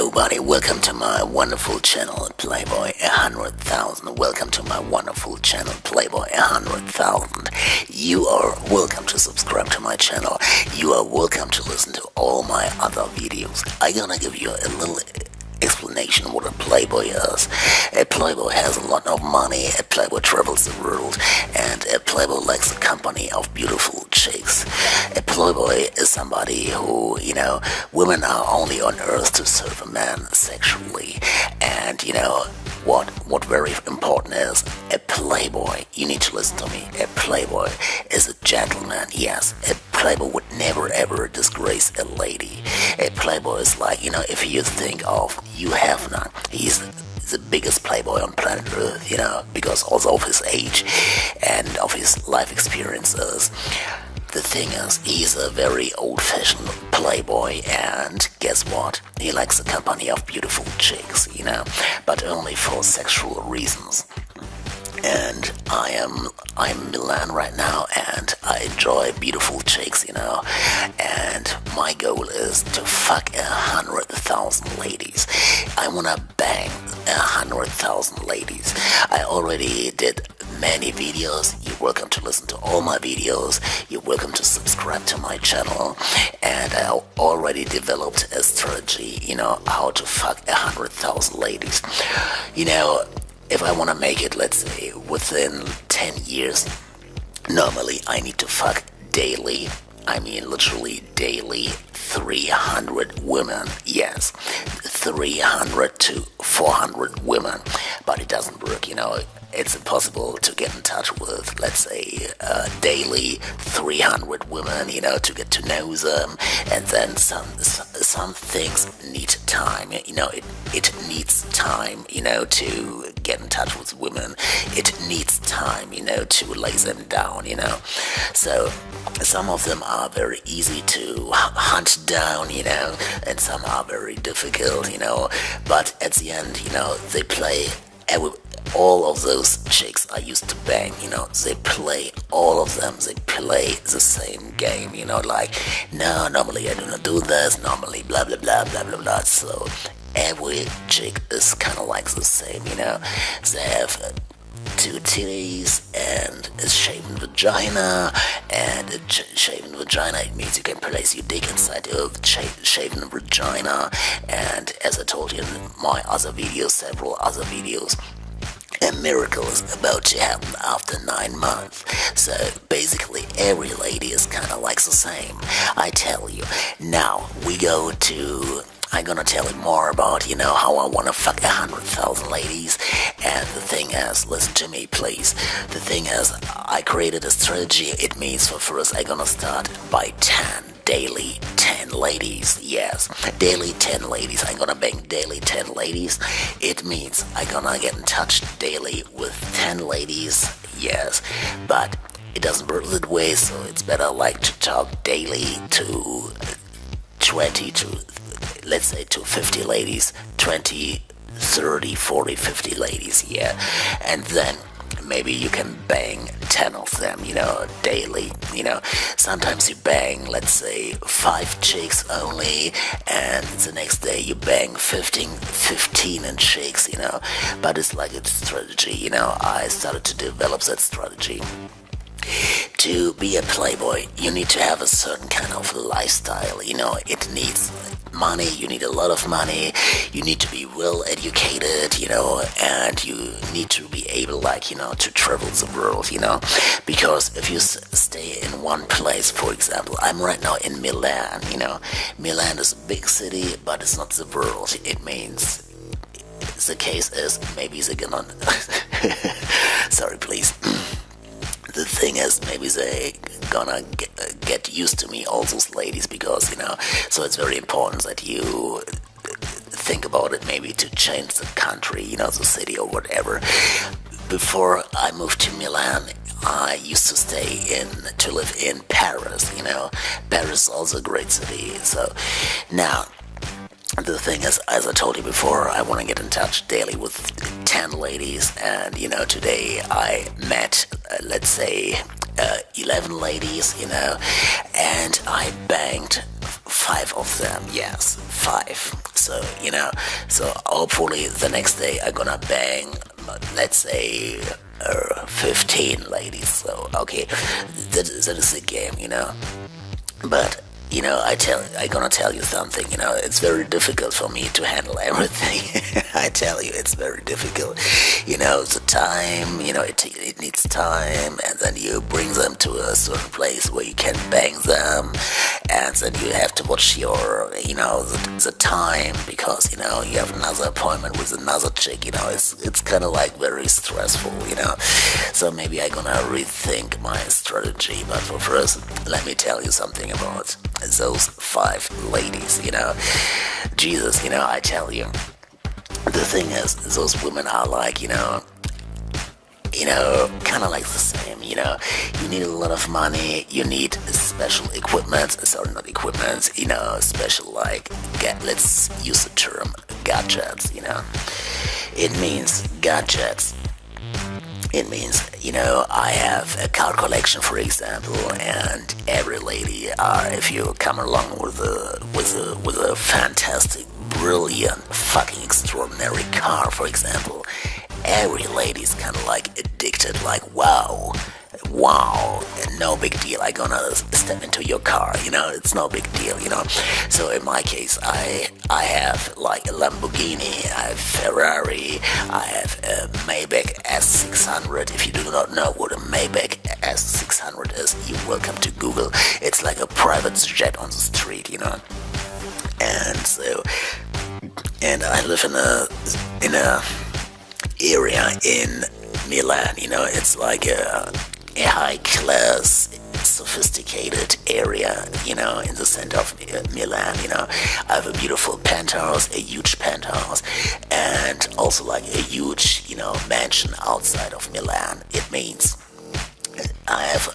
Hello buddy, welcome to my wonderful channel Playboy 100,000. Welcome to my wonderful channel Playboy 100,000. You are welcome to subscribe to my channel. You are welcome to listen to all my other videos. I'm gonna give you a little explanation what a Playboy is. A Playboy has a lot of money, a Playboy travels the world, and a Playboy likes the company of beautiful chicks. A Playboy is somebody who, women are only on earth to serve a man sexually. And what very important is, a Playboy, you need to listen to me, a Playboy is a gentleman. Yes, a Playboy would never ever disgrace a lady. A Playboy is like, if you think of Hugh Hefner, he's the biggest Playboy on planet Earth, because also of his age and of his life experiences. The thing is, he's a very old-fashioned Playboy, and guess what? He likes the company of beautiful chicks, but only for sexual reasons. And I'm in Milan right now, and I enjoy beautiful chicks, and my goal is to fuck 100,000 ladies. I wanna bang 100,000 ladies. I already did many videos. You're welcome to listen to all my videos. You're welcome to subscribe to my channel, and I already developed a strategy, how to fuck 100,000 ladies. If I want to make it, let's say, within 10 years, normally I need to fuck daily. I mean, literally daily, 300 women. Yes, 300 to 400 women. But it doesn't work, It's impossible to get in touch with, let's say, daily 300 women, to get to know them. And then some things need time, it needs time, to get in touch with women. It needs time, to lay them down, So some of them are very easy to hunt down, and some are very difficult, But at the end, they play all of those chicks I used to bang, they play, all of them, they play the same game, no, normally I do not do this, normally blah, blah, blah, blah, blah, blah. So every chick is kind of like the same, they have two titties and a shaven vagina, and a shaven vagina, it means you can place your dick inside your shaven vagina. And as I told you in my other videos, several other videos, a miracle is about to happen after 9 months. So basically every lady is kind of like the same, I tell you. Now I'm gonna tell you more about, how I wanna fuck 100,000 ladies. And the thing is, listen to me please, the thing is, I created a strategy. It means for first I'm gonna start by 10, daily 10 ladies. Yes, daily 10 ladies. I'm gonna bang daily 10 ladies. It means I'm gonna get in touch daily with 10 ladies. Yes, but it doesn't work that way, so it's better like to talk daily to 20 to, let's say, to 50 ladies, 20, 30, 40, 50 ladies, yeah. And then maybe you can bang 10 of them, daily, Sometimes you bang, let's say, 5 chicks only, and the next day you bang 15 chicks, But it's like a strategy, I started to develop that strategy. To be a Playboy, you need to have a certain kind of lifestyle, it needs money, you need a lot of money, you need to be well educated, and you need to be able, to travel the world, because if you stay in one place, for example, I'm right now in Milan, Milan is a big city, but it's not the world. It means the case is maybe they're gonna sorry please. The thing is, maybe they gonna get used to me, all those ladies, because, so it's very important that you think about it, maybe to change the country, the city or whatever. Before I moved to Milan, I used to live in Paris, Paris is also a great city. So now, the thing is, as I told you before, I want to get in touch daily with 10 ladies, and today I met, let's say, 11 ladies, and I banged 5 of them. Yes, 5. So, so hopefully the next day I'm gonna bang, let's say, 15 ladies. So, okay, that is the game. But I gonna tell you something. It's very difficult for me to handle everything. I tell you, it's very difficult. The time. It needs time, and then you bring them to a certain place where you can bang them, and then you have to watch the time because you have another appointment with another chick. It's kind of like very stressful. So maybe I'm gonna rethink my strategy. But for first, let me tell you something about those 5 ladies. Jesus, I tell you, the thing is, those women are like, kind of like the same. You need a lot of money, you need special equipment, sorry, not equipment, special, like, let's use the term gadgets. It means gadgets. It means, I have a car collection, for example, and every lady, if you come along with a fantastic, brilliant, fucking extraordinary car, for example, every lady is kind of like addicted, like, wow, no big deal, I gonna step into your car, it's no big deal. So in my case, I have like a Lamborghini, I have Ferrari, I have a Maybach S600. If you do not know what a Maybach S600 is, you're welcome to Google. It's like a private jet on the street. And so, and I live in a area in Milan. It's like a high class, sophisticated area, in the center of Milan. I have a beautiful penthouse, a huge penthouse, and also like a huge, mansion outside of Milan. It means I have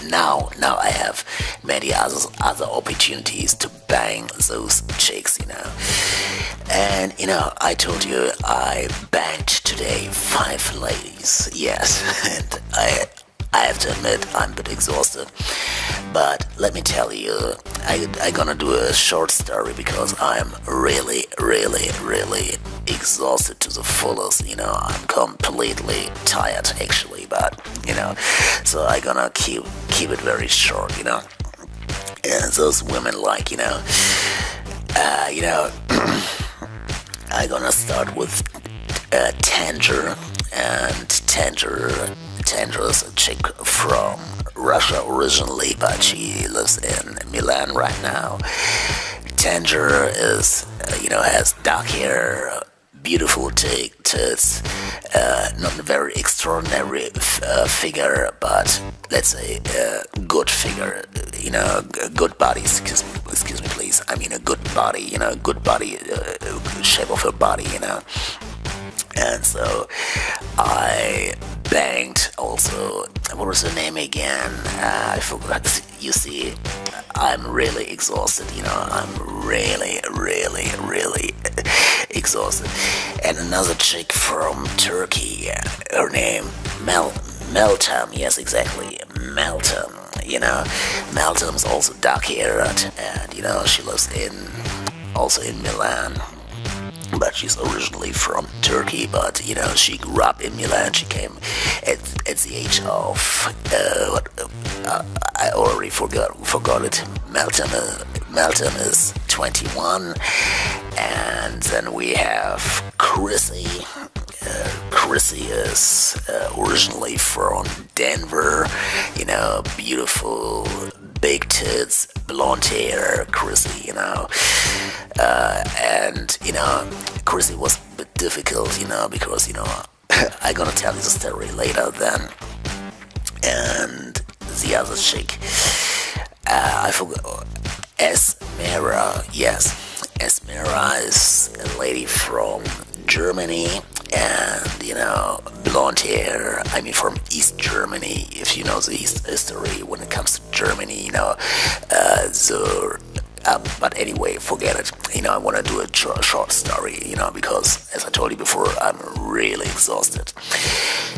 now I have many other opportunities to bang those chicks. And I told you I banged today 5 ladies. Yes, and I have to admit I'm a bit exhausted. But let me tell you, I gonna do a short story because I'm really, really, really exhausted to the fullest. I'm completely tired actually, but so I gonna keep it very short. And those women, like, I'm gonna start with Tanger, and Tanger is a chick from Russia originally, but she lives in Milan right now. Tanger is, has dark hair, beautiful tits, not a very extraordinary figure, but let's say a good figure, good body, excuse me please, I mean a good body, good body, shape of her body, and so I banged also, what was her name again? I forgot. You see, I'm really exhausted, I'm really, really, really exhausted. And another chick from Turkey, her name, Meltem, yes, exactly, Meltem. Meltem's also dark-haired, and, she lives also in Milan. But she's originally from Turkey, but she grew up in Milan. She came at the age of I already forgot it. Melton is 21, and then we have Chrissy. Chrissy is originally from Denver. Beautiful, big tits, blonde hair, Chrissy. And Chrissy was a bit difficult, because I'm gonna tell you the story later then. And the other chick, I forgot, Esmera, yes, Esmera is a lady from Germany, and blonde hair, I mean from East Germany, if you know the East history when it comes to Germany, but anyway, forget it. I want to do a short story, because as I told you before, I'm really exhausted.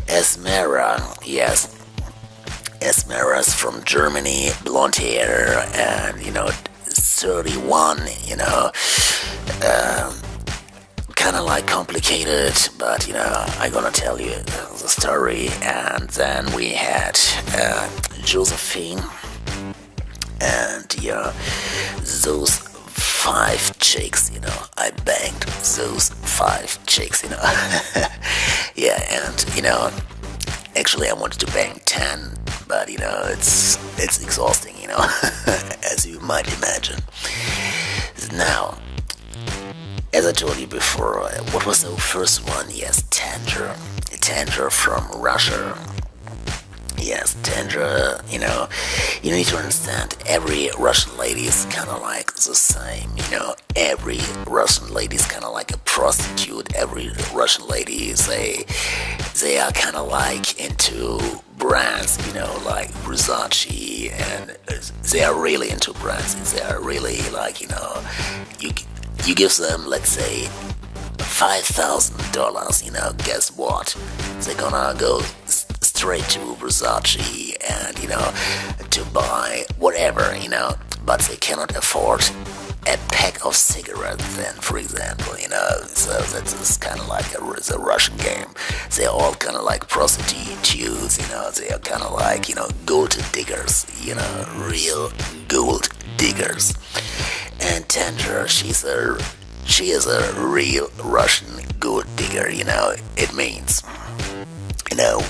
Esmera, yes. Esmera's from Germany, blonde hair, and 31, like complicated, but I'm gonna tell you the story. And then we had Josephine, and those 5 chicks, I banged those 5 chicks. Yeah, and actually I wanted to bang 10, but it's exhausting, as you might imagine. Now, as I told you before, what was the first one? Yes, Tandra from Russia. Yes, Tandra, you need to understand, every Russian lady is kind of like the same, every Russian lady is kind of like a prostitute. Every Russian lady, they are kind of like into brands, like Versace, and they are really into brands. They are really like, you give them, let's say, $5,000, guess what? They're gonna go straight to Versace and, to buy whatever, but they cannot afford a pack of cigarettes then, for example, so that's kind of like the Russian game. They're all kind of like prostitutes, they are kind of like, gold diggers, real gold diggers. And Tandra, she is a real Russian gold digger, it means,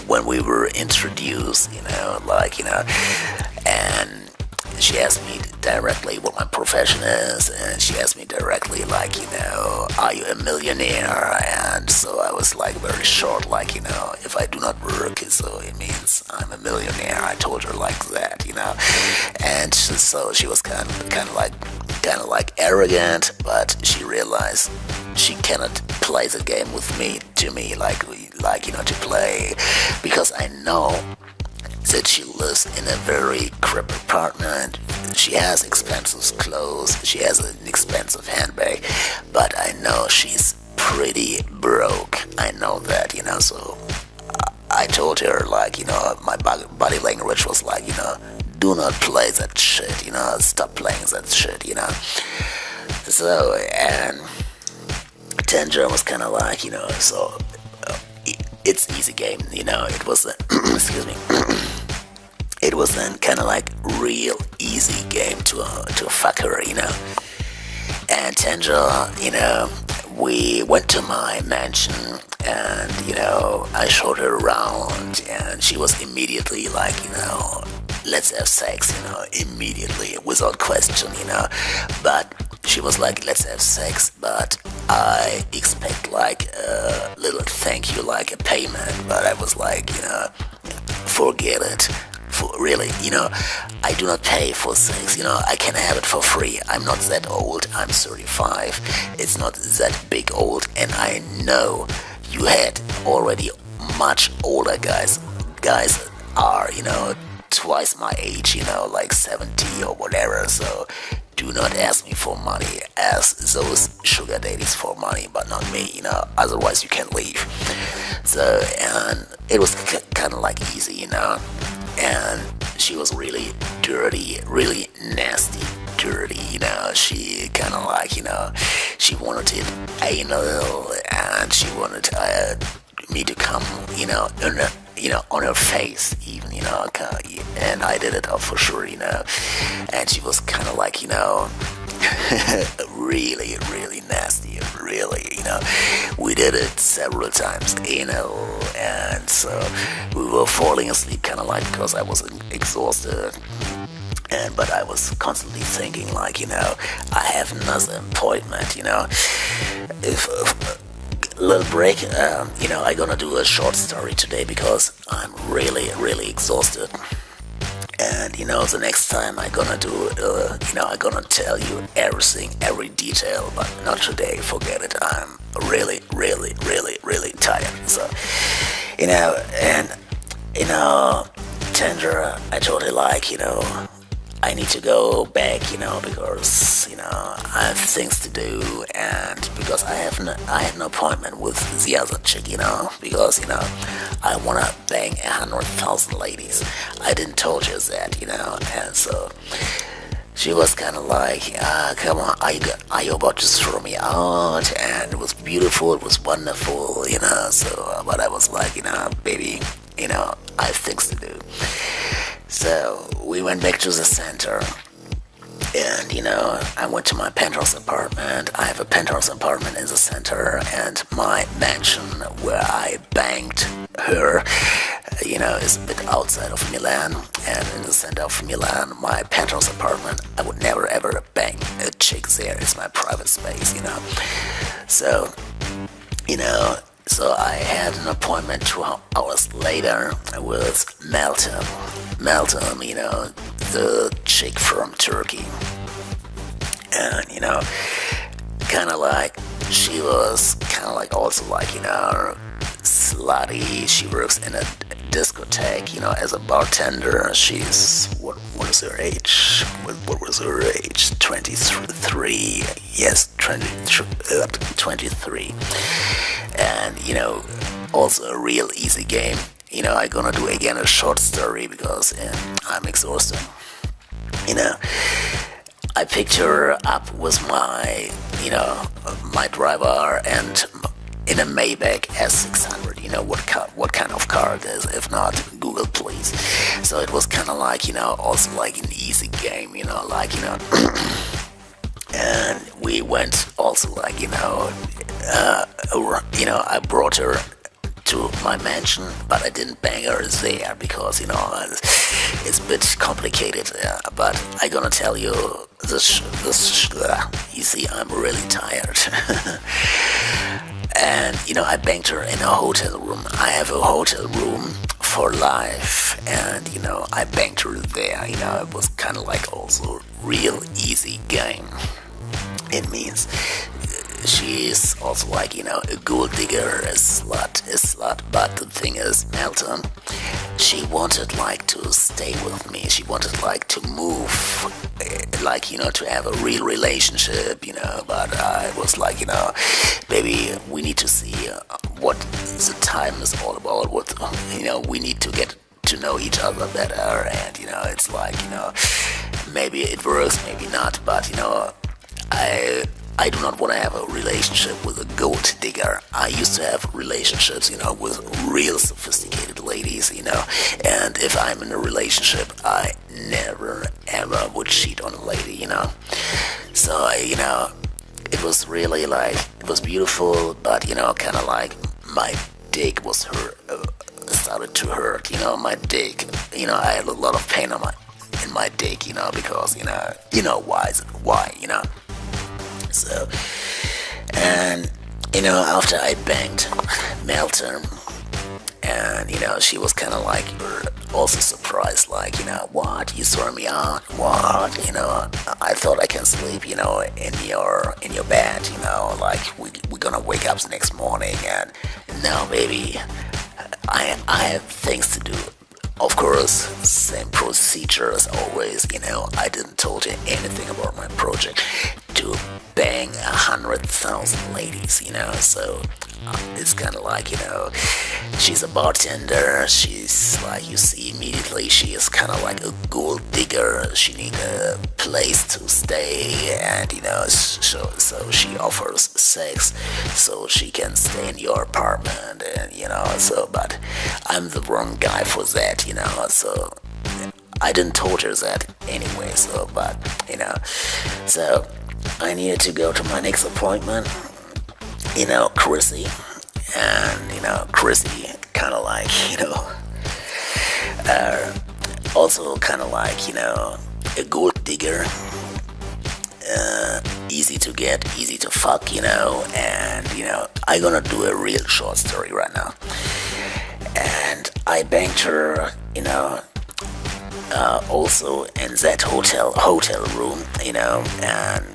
when we were introduced, and she asked me directly what my profession is, and she asked me directly, are you a millionaire? And so I was like very short, if I do not work, so it means I'm a millionaire. I told her like that, and so she was kind of like arrogant, but she realized she cannot play the game with me, to play, because I know that she lives in a very crap apartment. She has expensive clothes, she has an expensive handbag, but I know she's pretty broke. I know that, so I told her, my body language was like, do not play that shit, stop playing that shit, So, and Tandra was kind of like, so it's easy game, it was, excuse me, it was then kind of like real easy game to fuck her, And Tandra, we went to my mansion, and I showed her around, and she was immediately like, let's have sex, immediately, without question, but she was like, let's have sex, but I expect like a little thank you, like a payment. But I was like, forget it. Really, I do not pay for sex, I can have it for free. I'm not that old, I'm 35. It's not that big old, and I know you had already much older guys. Guys are, twice my age, like 70 or whatever, so do not ask me for money. Ask those sugar daddies for money, but not me, otherwise you can leave. So, and it was kind of like easy, and she was really dirty, really nasty, dirty, she kind of like, she wanted it anal, and she wanted me to come, on her face even, and I did it for sure, and she was kind of like, really, really nasty, really, we did it several times, and so we were falling asleep kind of like, because I was exhausted, but I was constantly thinking like, I have another appointment, if little break, I'm gonna do a short story today because I'm really, really exhausted. And the next time I'm gonna do, I'm gonna tell you everything, every detail, but not today. Forget it. I'm really, really, really, really tired. So, and Tandra, I told her like, I need to go back, because I have things to do, and because I have an appointment with the other chick, because I wanna bang 100,000 ladies. I didn't told you that, and so she was kind of like, come on, are you about to throw me out? And it was beautiful, it was wonderful, so, but I was like, baby, I have things to do. So we went back to the center, and I went to my penthouse apartment. I have a penthouse apartment in the center, and my mansion where I banged her, is a bit outside of Milan, and in the center of Milan, my penthouse apartment. I would never ever bang a chick there. It's my private space, So, so I had an appointment 2 hours later with Meltem. Meltem, the chick from Turkey. And, kind of like, she was kind of like also like, slutty. She works in a discotheque, as a bartender. She's, what is her age? What was her age? 23. Yes, 23. And, also a real easy game. I'm gonna do again a short story because I'm exhausted. I picked her up with my, my driver and in a Maybach S600. What kind of car it is? If not, Google please. So it was kind of like, also like an easy game, and we went also like, I brought her to my mansion, but I didn't bang her there because, it's a bit complicated. But I gonna tell you this. You see, I'm really tired. And, I banged her in a hotel room. I have a hotel room for life, and, I banged her there. It was kind of like also real easy game. It means she's also like, a gold digger, a slut, but the thing is, Melton, she wanted like to stay with me. She wanted like to move, like, to have a real relationship, but I was like, baby, we need to see what the time is all about, what, we need to get to know each other better, and, it's like, maybe it works, maybe not, but, I do not want to have a relationship with a gold digger. I used to have relationships, with real sophisticated ladies, and if I'm in a relationship, I never ever would cheat on a lady, So, it was really like, it was beautiful, but, kind of like my dick was started to hurt, my dick, I had a lot of pain in my dick, because, why, So, and, after I banged Melton, and, she was kind of like, also surprised, like, what, you throw me out, what, I thought I can sleep, in your bed, like, we're gonna wake up the next morning, and now, baby, I have things to do. Of course, same procedure as always, I didn't told you anything about my project to bang 100,000 ladies, so it's kind of like, she's a bartender, she's like, you see immediately, she is kind of like a gold digger, she need a place to stay, and, so she offers sex, so she can stay in your apartment, and, so, but I'm the wrong guy for that, so I didn't told her that anyway, so, but, so I needed to go to my next appointment, Chrissy, and, Chrissy kind of like, also kind of like, a gold digger, easy to get, easy to fuck, and, I'm gonna do a real short story right now. And I banged her, also in that hotel room, and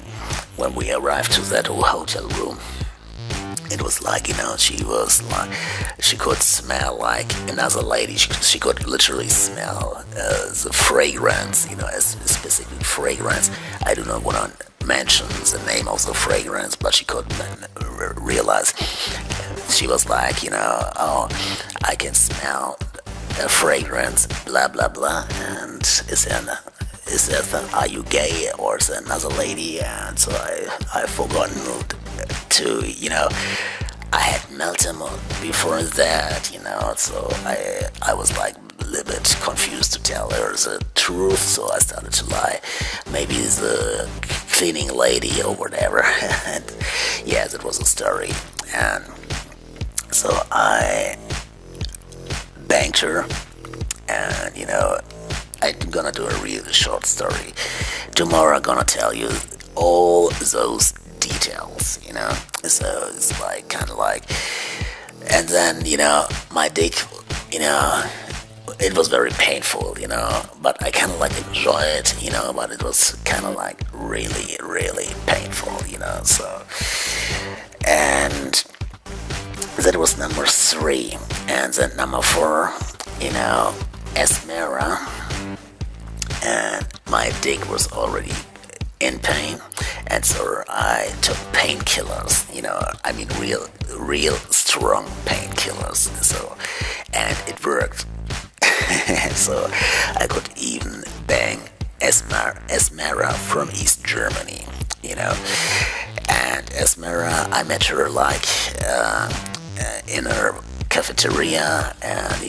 when we arrived to that hotel room, it was like, she was like, she could smell like another lady. She could literally smell the fragrance, a specific fragrance. I do not want to mention the name of the fragrance, but she could realize. She was like, oh, I can smell a fragrance, blah blah blah, and he says that, are you gay, or is there another lady? And so I forgotten to, I had met him before that, so I was like a little bit confused to tell her the truth, so I started to lie. Maybe the cleaning lady or whatever. And yeah, that was a story. And so I banged her, and I'm gonna do a really short story. Tomorrow I'm gonna tell you all those details, so it's like kind of like, and then my dick, it was very painful, but I kind of like enjoy it, but it was kind of like really, really painful, so, and that was number 3. And then number 4, Esmera, and my dick was already in pain, and so I took painkillers, I mean real strong painkillers, so, and it worked. So I could even bang Esmera from East Germany, and Esmera, I met her like in her cafeteria, and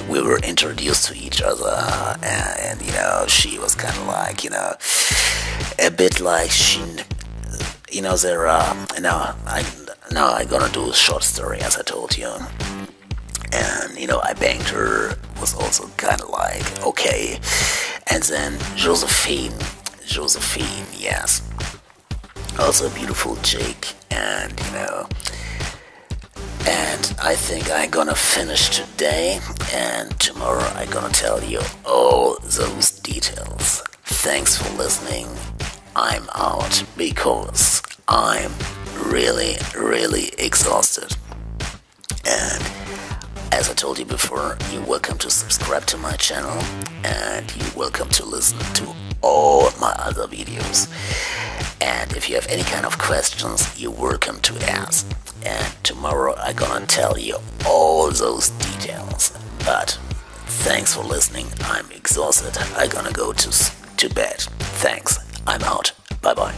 we were introduced to each other, and she was kind of like a bit like she, there I'm gonna do a short story, as I told you. And I banged her, was also kind of like okay. And then Josephine, yes, also a beautiful chick. And and I think I'm gonna finish today, and tomorrow I'm gonna tell you all those details. Thanks for listening. I'm out because I'm really, really exhausted. And as I told you before, you're welcome to subscribe to my channel, and you're welcome to listen to all my other videos. And if you have any kind of questions, you're welcome to ask. And tomorrow I'm gonna tell you all those details. But thanks for listening. I'm exhausted. I'm gonna go to bed. Thanks. I'm out. Bye bye.